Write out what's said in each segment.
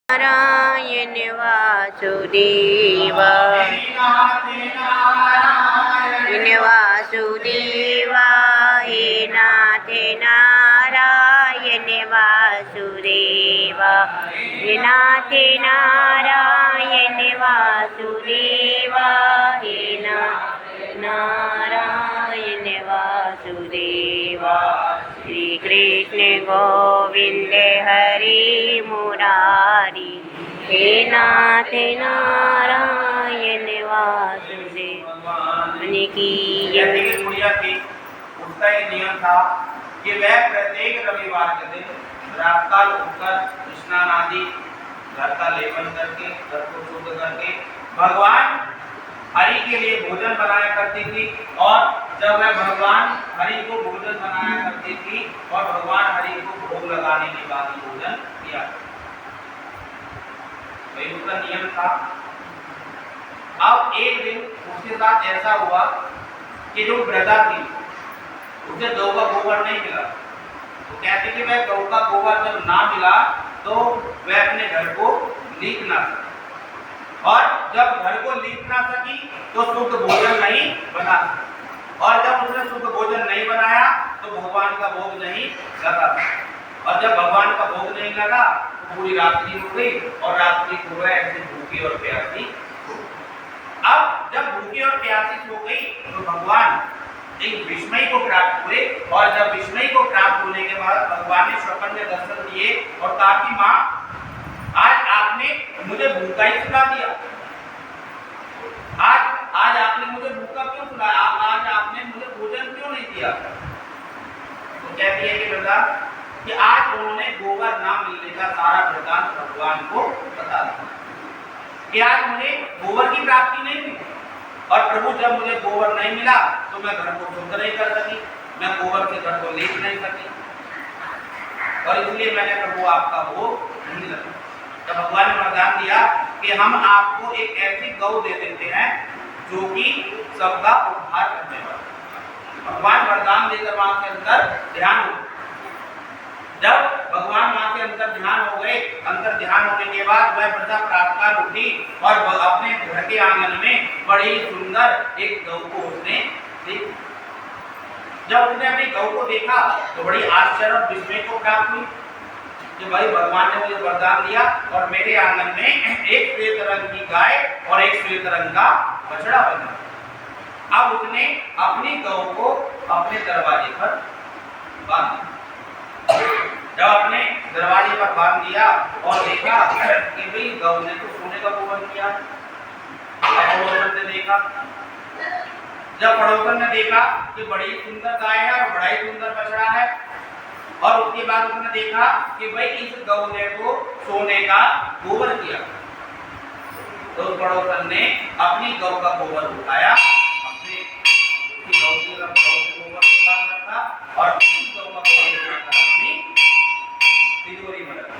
नारायण वासुदेवा वासुदेवा हे नाथ नारायण वासुदेवा हे नाथ नारायण वासुदेवा हे नारायण वासुदेवा। श्री कृष्ण गोविंद हरि मुरारी हे नाथ नारायण वासुदेव की गुड़िया थी। उसका एक नियम था कि वह प्रत्येक रविवार के दिन रातकाल उठकर स्नान आदि घर का लेपन करके घर को शुद्ध करके भगवान हरि के लिए भोजन बनाया करती थी। और जब वह भगवान हरि को भोजन बनाया करती थी और भगवान हरि को भोग लगाने के बाद भोजन किया, वही उसका नियम था। अब एक दिन उसके साथ ऐसा हुआ कि जो वृद्धा थी उसे गौ का गोबर नहीं मिला। तो कहते कि वह गौ का गोबर जब ना मिला तो वह अपने घर को लीप ना सकी, और जब घर को लीप ना सकी तो शुद्ध भोजन नहीं बना सकी, और जब उसने शुद्ध भोजन नहीं बनाया तो भगवान का भोग नहीं लगा, और जब भगवान का भोग नहीं लगा तो पूरी रात्रि हो गई और रात्रि को वह ऐसे भूखी और प्यासी। अब जब भूखी और प्यासी सो गई तो भगवान एक विस्मय को प्राप्त हुए, और जब विस्मय को प्राप्त होने के बाद भगवान ने स्वप्न में दर्शन दिए और कहा कि माँ, आज आपने मुझे भूखा ही सुला दिया, आज आपने मुझे भूखा क्यों सुलाया, आज आपने मुझे भोजन क्यों नहीं दिया। तो कहती है कि बेटा कि आज उन्होंने गोबर ना मिलने का सारा वृतांत भगवान को बता दिया कि आज मुझे गोबर की प्राप्ति नहीं हुई, और प्रभु जब मुझे गोबर नहीं मिला तो मैं घर को शुद्ध नहीं कर सकी, मैं गोबर से घर को लीप नहीं सकी, और इसलिए मैंने प्रभु आपका भोग नहीं लगा। तो भगवान ने वरदान दिया कि हम आपको एक ऐसी गौ दे देते हैं जो कि सबका उद्धार करने वाला। भगवान वरदान देकर वहां के अंदर ध्यान हो। जब भगवान वहां के अंदर ध्यान हो गए, अंदर ध्यान होने के बाद वह वृद्धा प्रातःकाल उठी और अपने घर के आंगन में बड़ी सुंदर एक गौ को उसने देखा। जब उसने अपनी गौ को देखा तो बड़ी आश्चर्य और विस्मय को प्राप्त हुई कि भाई भगवान ने मुझे वरदान दिया और मेरे आंगन में एक श्वेत रंग की गाय और एक श्वेत रंग का बछड़ा बना। अब उसने अपनी गौ को अपने दरवाजे पर बांध दिया। जब अपने दरवाजे पर बांध दिया और देखा कि भाई गौ ने तो सोने का गोबर किया। पड़ोसन ने देखा, जब पड़ोसन ने देखा कि बड़ी सुंदर गाय है और बड़ा ही सुंदर बछड़ा है, और उसके बाद उसने देखा कि भाई इस गौ ने तो सोने का गोबर किया। तो पड़ोसन ने अपनी गौ का गोबर उठाया, अपने गौ के गोबर के पास रखा और उसी गौ का गोबर उठाकर अपनी तिजोरी में रखा।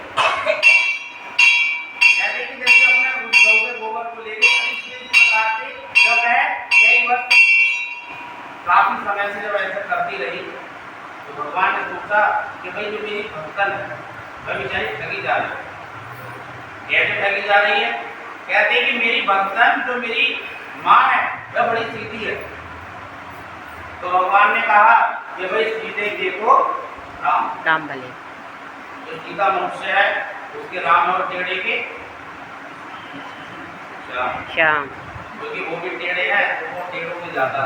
कहते कि जैसे अपने उस गौ के गोबर को ले गए, इस प्रकार से जब है कई वर्ष काफी समय से जब ऐसा करती रही तो भगवान ने सोचा कि भाई जो मेरी भक्तन है वह बेचारी ठगी जा रही है। कैसे ठगी जा रही है? कहते कि मेरी भक्तन जो मेरी माँ है वह बड़ी सीधी है। तो भगवान ने कहा कि भाई सीधे देखो राम भले, जो सीधा मनुष्य है उसके राम और टेढ़े के श्याम, क्योंकि वो भी टेढ़े हैं तो वो टेढ़ों में ज्यादा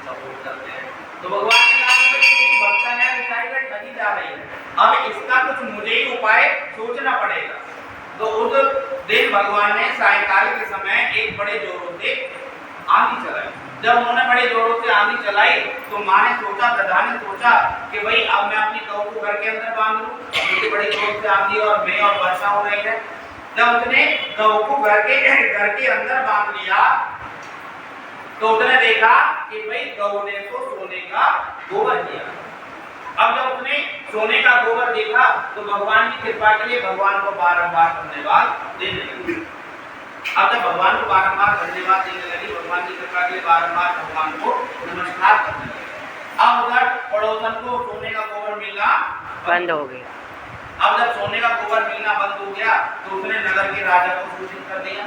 सपोर्ट करते हैं। तो भगवान ने कहा कि भक्तन है बेचारी में ठगी जा रही है, अब इसका कुछ मुझे ही उपाय सोचना पड़ेगा। तो उस दिन भगवान ने सायंकाल के समय एक बड़े जोरों से आंधी चलाई। जब उन्होंने बड़े जोरों से आंधी चलाई तो माँ ने सोचा, गधा ने सोचा कि भाई अब मैं अपनी गौ को घर के अंदर बांध लूं, क्योंकि बड़ी जोर से आंधी और मैं और वर्षा हो रही है। जब उसने गौ को घर के अंदर बांध लिया तो उसने देखा कि भाई गौ ने तो सोने का गोबर किया। अब जब उसने सोने का गोबर देखा तो भगवान की कृपा के लिए भगवान को बारंबार धन्यवाद देने लगी। अब जब भगवान को बारंबार धन्यवाद देने लगी, भगवान की कृपा के लिए बारंबार भगवान को नमस्कार करने लगी। अब उधर पड़ोसन को सोने का गोबर मिलना बंद हो गया। अब जब सोने का गोबर मिलना बंद हो गया तो उसने करके राजा को सूचित कर दिया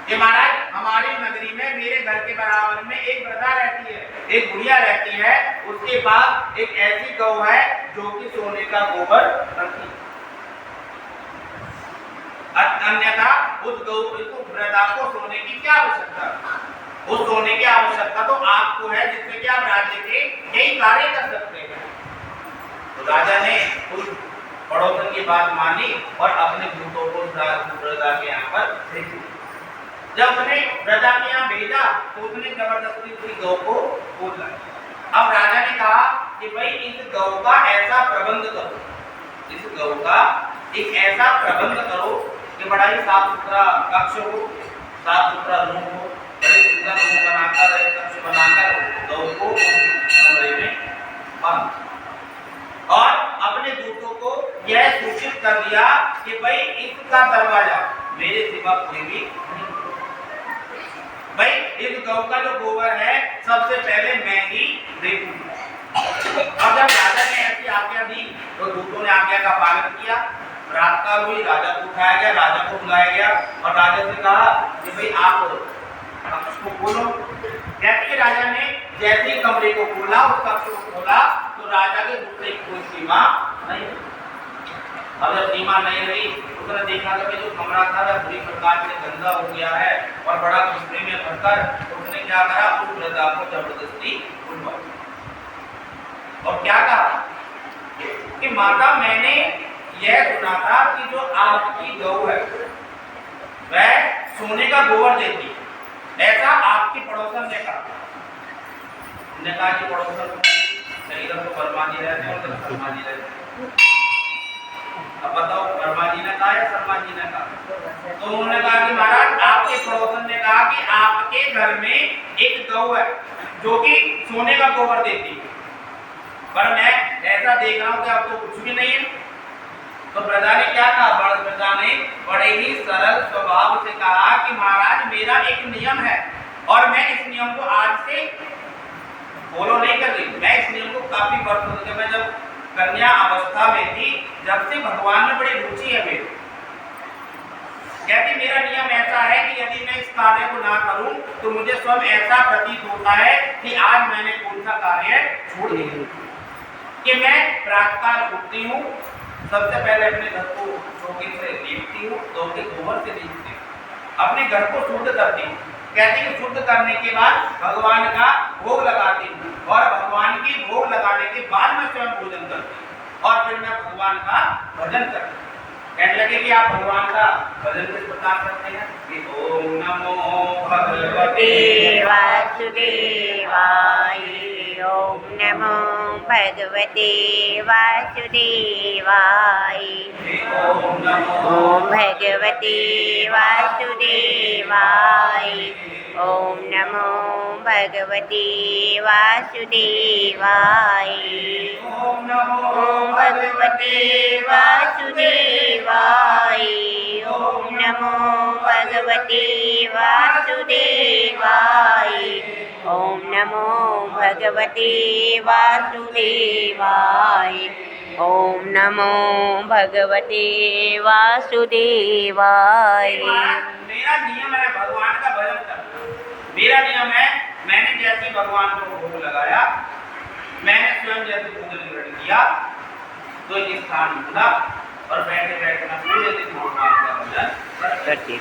कि महाराज हमारी नगरी में मेरे घर के बराबर में एक वृद्धा रहती है, एक बुढ़िया रहती है, उसके पास एक ऐसी गौ है जो कि सोने का गोबर रखती है। अन्यथा उस गौ वृद्धा को सोने की क्या आवश्यकता, उस सोने की आवश्यकता तो आपको है जिससे कि आप राज्य के कई कार्य कर सकते हैं। तो राजा ने उस पड़ोसन की बात मानी और अपने दूतों को वृद्धा के यहाँ पर भेज दिया। जब उसने वृद्धा के यहाँ भेजा तो उसने जबरदस्ती उसकी गौ को खोल लाया। अब राजा ने कहा कि भाई इस गौ का ऐसा प्रबंध करो, इस गौ का एक ऐसा प्रबंध करो कि बड़ा ही साफ सुथरा कक्ष हो, साफ सुथरा रूम हो, बड़े सुंदर रूम बनाकर कक्ष बनाकर गौ को कमरे में बंद, और अपने दूतों को यह सूचित कर दिया कि भाई इसका दरवाजा मेरे सिवा कोई भी नहीं, भाई इस गौ का जो गोबर है सबसे पहले मैं ही देखूंगा। अब जब राजा ने ऐसी आज्ञा दी तो दूतों ने आज्ञा का पालन किया। रात काल हुई, राजा को उठाया गया, राजा को बुलाया गया और राजा से कहा कि भाई आप उसको खोलो। जैसे राजा ने जैसे ही कमरे को खोला, उस कक्ष को खोला तो राजा के गुस्से की कोई सीमा नहीं। अब जब सीमा नहीं रही उसने देखा कि जो कमरा था वह बुरी प्रकार से गंदा हो गया है और बड़ा गुस्से में भरकर उसने क्या करा, उस वृद्धा को जबरदस्ती उठवाया और क्या कहा कि माता मैंने यह सुना था कि जो आपकी गौ है वह सोने का गोबर देती है, ऐसा आपकी पड़ोसन ने कहा। उन्होंने कहा कि पड़ोसन इधर तो वर्मा जी रहते हैं, उधर शर्मा जी रहते हैं, अब बताओ वर्मा जी ने कहा या शर्मा जी ने कहा? तो उन्होंने कहा कि महाराज आपके पड़ोसन ने कहा कि आपके घर में एक गौ है जो कि सोने का गोबर देती है, पर मैं ऐसा देख रहा हूं कि अब तो कुछ भी नहीं है। तो वृद्धा ने क्या कहा, वृद्धा ने बड़े ही सरल स्वभाव से कहा कि महाराज मेरा एक नियम है और मैं इस नियम को आज से फॉलो नहीं कर रही, मैं इस नियम को काफी वर्षों से, मैं जब कन्या अवस्था में थी जब से भगवान में बड़ी रुचि है मेरी। कहती मेरा नियम ऐसा है कि यदि मैं इस कार्य को ना करूं तो मुझे स्वयं ऐसा प्रतीत होता है कि आज मैंने कौन सा कार्य छोड़ दिया। कि मैं प्रातःकाल उठती हूँ, सबसे पहले अपने घर को चौकी से लीपती हूँ, गौ के गोबर से लीपती हूँ, अपने घर को शुद्ध करती हूँ। कहती है शुद्ध करने के बाद भगवान का भोग लगाती हूँ और भगवान की भोग लगाने के बाद मैं स्वयं भोजन करती हूँ और फिर मैं भगवान का भजन करती हूँ। कहने लगे कि आप भगवान का भजन किस प्रकार करते हैं कि ओम नमो भगवते वासुदेवाय, ओम नमो भगवते वासुदेवाय, ओम भगवते वासुदेवाय, ओम नमो भगवते वासुदेवाय, ओम नमो ओम भगवते वासुदेवाय, ओम नमो भगवते वासुदेवाय, ओम नमो भगवते वासुदेवाय, ओम नमो भगवते वासुदेवाय। मेरा नियम है भगवान का भजन करना, मेरा नियम है मैंने जैसे भगवान को भोग लगाया, मैंने स्वयं जैसे पूजन ग्रहण किया तो इस स्थान मिला और बैठे बैठे ना पूरे दिन भगवान का भजन करते।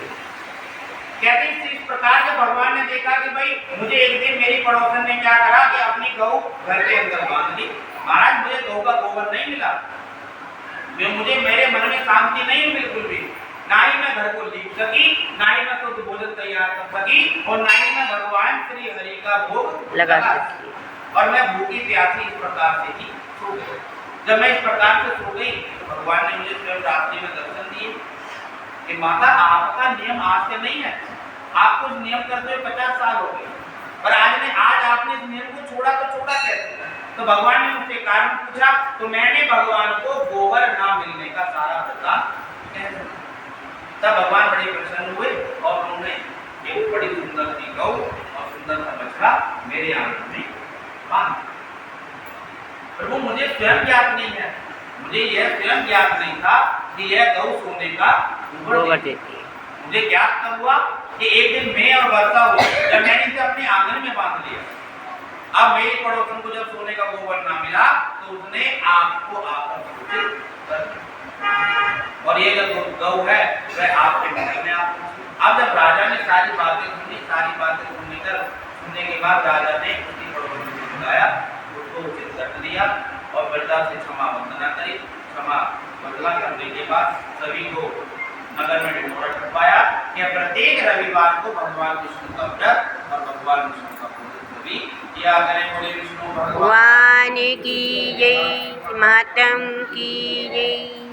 कहते इस प्रकार से भगवान ने देखा कि भाई मुझे एक दिन मेरी पड़ोसन ने क्या करा कि अपनी गौ घर के अंदर बांध ली। महाराज मुझे गौ का गोबर नहीं मिला, मुझे मेरे मन में शांति नहीं बिल्कुल भी, ना ही मैं घर को लीप सकी, ना ही मैं शुद्ध भोजन तैयार कर सकी और ना ही मैं भगवान श्री हरि का भोग लगा सकी और मैं भूखी प्यासी इस प्रकार से ही सो गई। जब मैं इस प्रकार से सो गई तो भगवान ने मुझे स्वयं रात्रि में दर्शन दिए कि माता आपका नियम आज से नहीं है, आपको नियम करते हुए 50 साल हो गए और आज आपने इस नियम को छोड़ा तो छोड़ा कैसे? तो भगवान ने मुझसे कारण पूछा तो मैंने भगवान को गोबर ना मिलने का सारा वृत्तांत कह दिया। तब भगवान बड़े प्रसन्न हुए और उन्होंने एक बड़ी सुंदर सी गौ और सुंदर सा बछड़ा मेरे आंगन में बांध। प्रभु मुझे स्वयं ज्ञात नहीं है, मुझे यह स्वयं ज्ञात नहीं था कि यह गौ सोने का गोबर देती है। मुझे ज्ञात तब हुआ कि एक दिन मैं और वर्षा हुई जब मैंने इसे अपने आंगन में बांध लिया। अब मेरी पड़ोसन को जब सोने का गोबर ना मिला तो उसने आपको आकर सूचित कर दिया। और ये जो गौ है वह आपके महल में आप। अब जब राजा ने सारी बातें सुनी, सारी बातें सुनने के बाद राजा ने उसकी पड़ोसन को बुलाया, उसको उचित कर दिया और वृद्धा से क्षमा वंदना करी। क्षमा वंदना करने के बाद सभी को नगर में ढिंढोरा छपवाया कि प्रत्येक रविवार को भगवान विष्णु का व्रत और भगवान विष्णु का पूजन सभी किया करें। बोले विष्णु भगवान भगवान की जय, महात्म की जय।